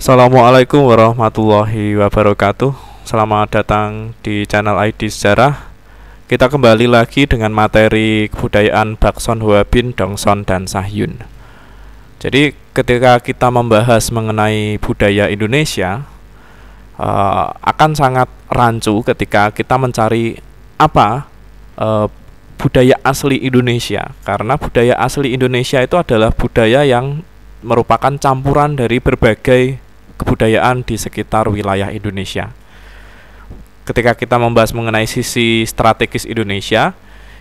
Assalamualaikum warahmatullahi wabarakatuh. Selamat datang di channel ID Sejarah. Kita kembali lagi dengan materi kebudayaan Bakson Hwabin, Dongson, dan Sahyun. Jadi ketika kita membahas mengenai budaya Indonesia, akan sangat rancu ketika kita mencari apa budaya asli Indonesia. Karena budaya asli Indonesia itu adalah budaya yang merupakan campuran dari berbagai kebudayaan di sekitar wilayah Indonesia. Ketika kita membahas mengenai sisi strategis Indonesia,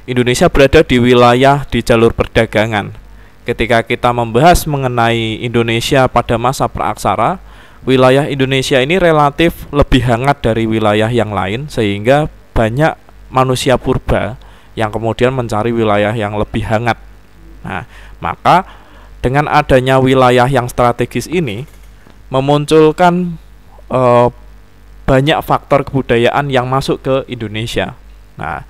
Indonesia berada di wilayah di jalur perdagangan. Ketika kita membahas mengenai Indonesia pada masa praaksara, wilayah Indonesia ini relatif lebih hangat dari wilayah yang lain, sehingga banyak manusia purba yang kemudian mencari wilayah yang lebih hangat. Nah, maka dengan adanya wilayah yang strategis ini memunculkan banyak faktor kebudayaan yang masuk ke Indonesia. Nah,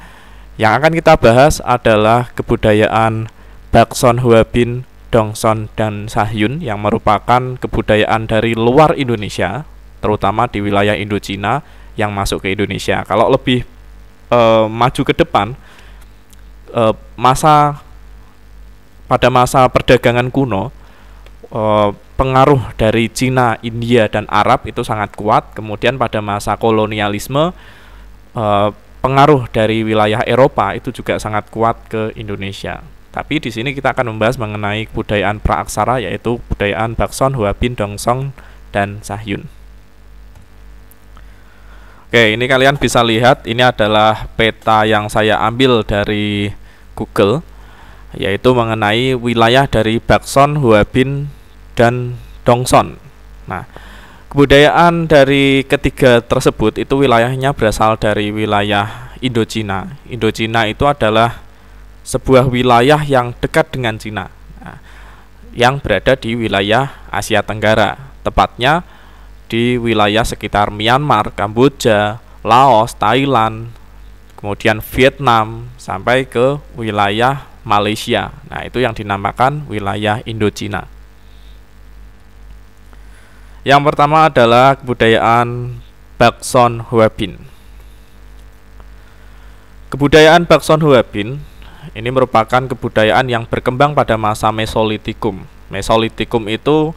yang akan kita bahas adalah kebudayaan Bakson Hwabin, Dongson, dan Sahyun yang merupakan kebudayaan dari luar Indonesia, terutama di wilayah Indochina yang masuk ke Indonesia. Kalau lebih maju ke depan, pada masa perdagangan kuno, pengaruh dari Cina, India, dan Arab itu sangat kuat. Kemudian pada masa kolonialisme, pengaruh dari wilayah Eropa itu juga sangat kuat ke Indonesia. Tapi di sini kita akan membahas mengenai kebudayaan praaksara, yaitu kebudayaan Bakson, Hwabin, Dongson, dan Sahyun. Oke, ini kalian bisa lihat, ini adalah peta yang saya ambil dari Google, yaitu mengenai wilayah dari Bakson, Hwabin, dan Dongson. Nah, kebudayaan dari ketiga tersebut itu wilayahnya berasal dari wilayah Indochina. Indochina itu adalah sebuah wilayah yang dekat dengan Cina, yang berada di wilayah Asia Tenggara, tepatnya di wilayah sekitar Myanmar, Kamboja, Laos, Thailand, kemudian Vietnam, sampai ke wilayah Malaysia. Nah, itu yang dinamakan wilayah Indochina. Yang pertama adalah kebudayaan Bakson Hwabin. Kebudayaan Bakson Hwabin ini merupakan kebudayaan yang berkembang pada masa Mesolitikum. Mesolitikum itu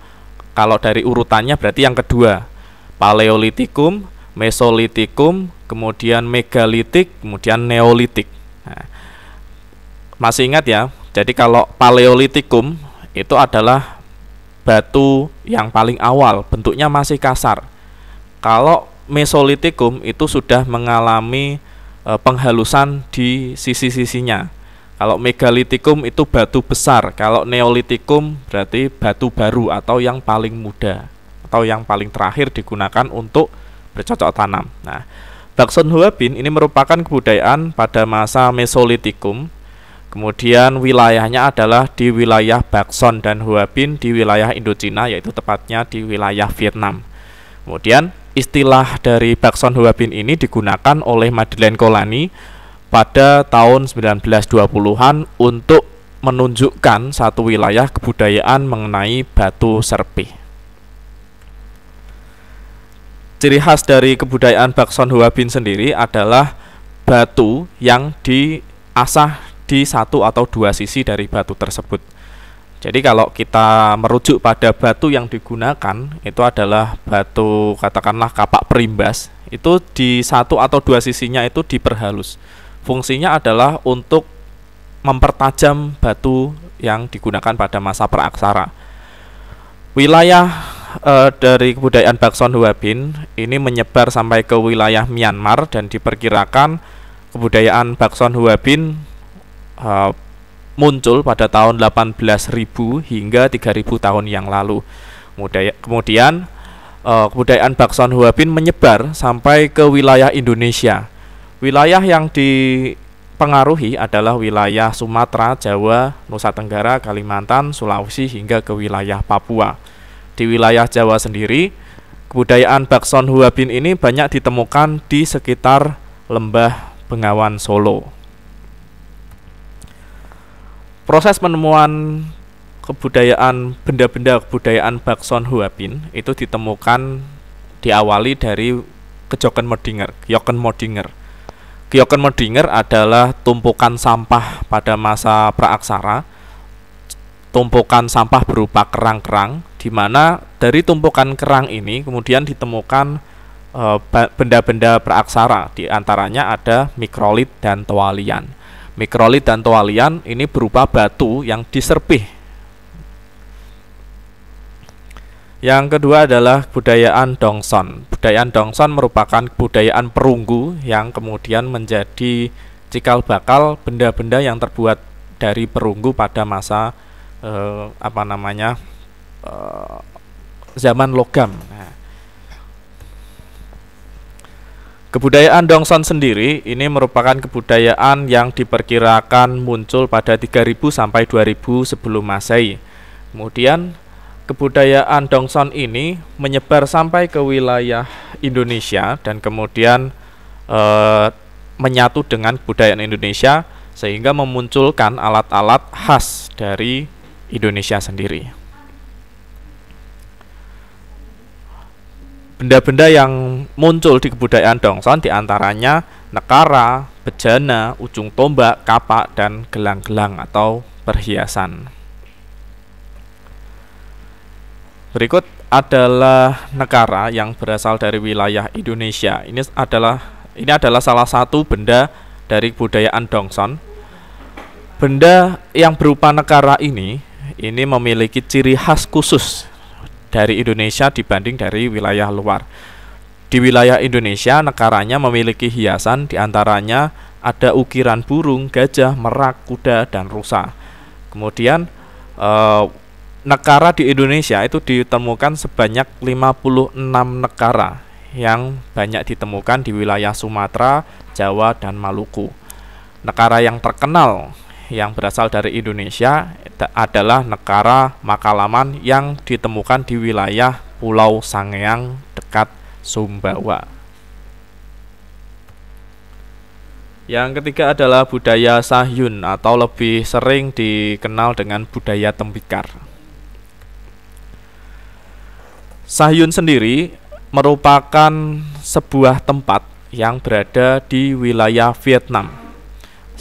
kalau dari urutannya berarti yang kedua. Paleolitikum, Mesolitikum, kemudian Megalitik, kemudian Neolitik. Nah, masih ingat ya? Jadi kalau Paleolitikum itu adalah batu yang paling awal, bentuknya masih kasar. Kalau Mesolitikum itu sudah mengalami penghalusan di sisi-sisinya. Kalau Megalitikum itu batu besar. Kalau Neolitikum berarti batu baru atau yang paling muda atau yang paling terakhir digunakan untuk bercocok tanam. Nah, Bakson Hwabin ini merupakan kebudayaan pada masa Mesolitikum. Kemudian wilayahnya adalah di wilayah Bakson dan Hwabin di wilayah Indochina, yaitu tepatnya di wilayah Vietnam. Kemudian istilah dari Bakson Hwabin ini digunakan oleh Madeleine Colany pada tahun 1920-an untuk menunjukkan satu wilayah kebudayaan mengenai batu serpih. Ciri khas dari kebudayaan Bakson Hwabin sendiri adalah batu yang diasah di satu atau dua sisi dari batu tersebut. Jadi kalau kita merujuk pada batu yang digunakan, itu adalah batu katakanlah kapak perimbas, itu di satu atau dua sisinya itu diperhalus. Fungsinya adalah untuk mempertajam batu yang digunakan pada masa praaksara. Wilayah dari kebudayaan Bakson Hwabin ini menyebar sampai ke wilayah Myanmar, dan diperkirakan kebudayaan Bakson Hwabin muncul pada tahun 18.000 hingga 3.000 tahun yang lalu. Kemudian kebudayaan Bakson Hwabin menyebar sampai ke wilayah Indonesia. Wilayah yang dipengaruhi adalah wilayah Sumatera, Jawa, Nusa Tenggara, Kalimantan, Sulawesi, hingga ke wilayah Papua. Di wilayah Jawa sendiri, kebudayaan Bakson Hwabin ini banyak ditemukan di sekitar Lembah Bengawan Solo. Proses penemuan kebudayaan benda-benda kebudayaan Bakson Huapin itu ditemukan diawali dari Kjokenmodinger. Kjokenmodinger adalah tumpukan sampah pada masa praaksara. Tumpukan sampah berupa kerang-kerang, di mana dari tumpukan kerang ini kemudian ditemukan benda-benda praaksara, di antaranya ada mikrolit dan toalian. Mikrolit dan toalian ini berupa batu yang diserpih. Yang kedua adalah kebudayaan Dongson. Kebudayaan Dongson merupakan kebudayaan perunggu yang kemudian menjadi cikal bakal benda-benda yang terbuat dari perunggu pada masa zaman logam. Kebudayaan Dongson sendiri ini merupakan kebudayaan yang diperkirakan muncul pada 3000 sampai 2000 sebelum Masehi. Kemudian kebudayaan Dongson ini menyebar sampai ke wilayah Indonesia dan kemudian menyatu dengan kebudayaan Indonesia sehingga memunculkan alat-alat khas dari Indonesia sendiri. Benda-benda yang muncul di kebudayaan Dongson diantaranya nekara, bejana, ujung tombak, kapak, dan gelang-gelang atau perhiasan. Berikut adalah nekara yang berasal dari wilayah Indonesia. Ini adalah salah satu benda dari kebudayaan Dongson. Benda yang berupa nekara ini memiliki ciri khas khusus dari Indonesia dibanding dari wilayah luar. Di wilayah Indonesia, nekaranya memiliki hiasan, diantaranya ada ukiran burung, gajah, merak, kuda, dan rusa. Kemudian nekara di Indonesia itu ditemukan sebanyak 56 nekara yang banyak ditemukan di wilayah Sumatera, Jawa, dan Maluku. Nekara yang terkenal yang berasal dari Indonesia adalah nekara Makalaman yang ditemukan di wilayah Pulau Sangeang dekat Sumbawa. Yang ketiga adalah budaya Sahyun atau lebih sering dikenal dengan budaya tembikar. Sahyun sendiri merupakan sebuah tempat yang berada di wilayah Vietnam.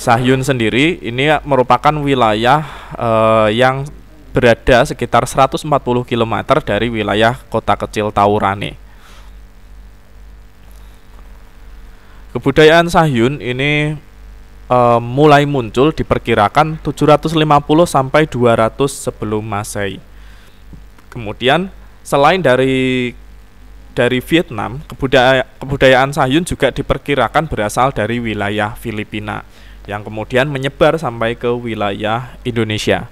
Sahyun sendiri ini merupakan wilayah yang berada sekitar 140 km dari wilayah kota kecil Taurane. Kebudayaan Sahyun ini mulai muncul diperkirakan 750 sampai 200 sebelum Masehi. Kemudian selain dari Vietnam, kebudayaan Sahyun juga diperkirakan berasal dari wilayah Filipina yang kemudian menyebar sampai ke wilayah Indonesia.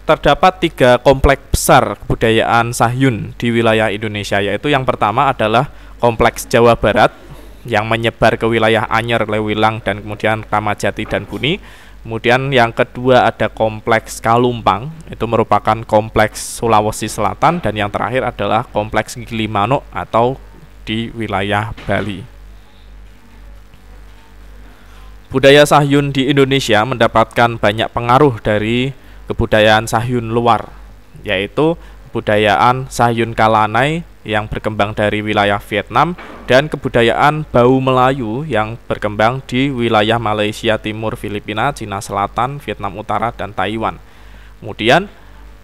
Terdapat 3 kompleks besar kebudayaan Sahyun di wilayah Indonesia, yaitu yang pertama adalah kompleks Jawa Barat yang menyebar ke wilayah Anyer, Lewilang, dan kemudian Ramadjati dan Buni. Kemudian yang kedua ada kompleks Kalumpang, itu merupakan kompleks Sulawesi Selatan, dan yang terakhir adalah kompleks Gilimanuk atau di wilayah Bali. Budaya Sahyun di Indonesia mendapatkan banyak pengaruh dari kebudayaan Sahyun luar, yaitu kebudayaan Sahyun Kalanai yang berkembang dari wilayah Vietnam dan kebudayaan Bau Melayu yang berkembang di wilayah Malaysia Timur, Filipina, Cina Selatan, Vietnam Utara, dan Taiwan. Kemudian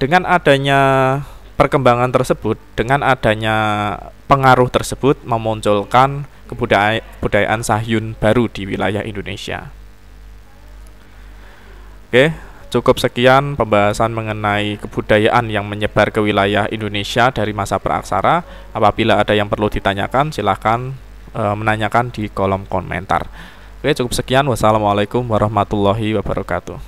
dengan adanya perkembangan tersebut, dengan adanya pengaruh tersebut memunculkan kebudayaan Sahyun baru di wilayah Indonesia. Oke, cukup sekian pembahasan mengenai kebudayaan yang menyebar ke wilayah Indonesia dari masa praaksara. Apabila ada yang perlu ditanyakan, silahkan menanyakan di kolom komentar. Oke, cukup sekian. Wassalamualaikum warahmatullahi wabarakatuh.